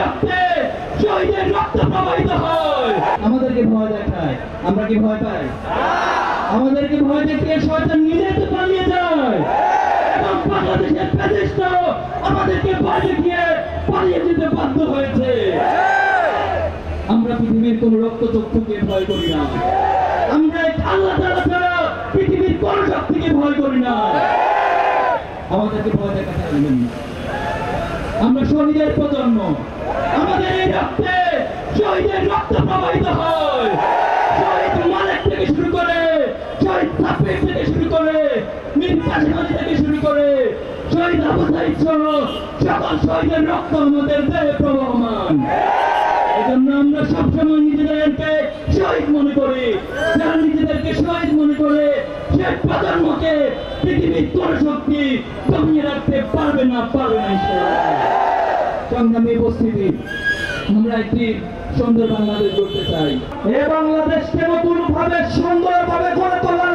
রক্তে শহীদের রক্ত প্রবাহিত হয়। আমাদেরকে ভয় দেখায়, আমরা কি ভয় পাই? আমাদেরকে ভয় দেখিয়ে শয়তান নিজে তো পালিয়ে যায় এবং বাংলাদেশের ফ্যাসিস্ট আমাদেরকে ভয় দেখিয়ে পালিয়ে যেতে বাধ্য হয়েছে। আমরা পৃথিবীর কোন রক্তচক্ষুকে ভয় করি না, আমরা আল্লাহ তাআলা ছাড়া পৃথিবীর কোন শক্তিকে ভয় করি না। আমাদেরকে ভয় দেখাতে পারবেন না। আমরা শহীদের প্রজন্ম, আমাদের এই রক্তে শহীদের রক্ত প্রবাহিত হয়। শহীদ মালিক থেকে শুরু করে, শহীদ সাফির থেকে শুরু করে, মীর কাসেম আলী থেকে শুরু করে, শহীদ আবু সাঈদ সহ সকল শহীদের রক্ত আমাদের দেহে প্রবহমান। এজন্য আমরা সবসময় নিজেদেরকে শহীদ মনে করি। যারা নিজেদেরকে শহীদ মনে করে সে প্রজন্মকে পৃথিবীর কোন শক্তি দমিয়ে রাখতে পারবে না। সংগ্রামী উপস্থিতি, আমরা একটি সুন্দর বাংলাদেশ গড়তে চাই। এই বাংলাদেশকে নতুন ভাবে সুন্দরভাবে গড়ে তোলার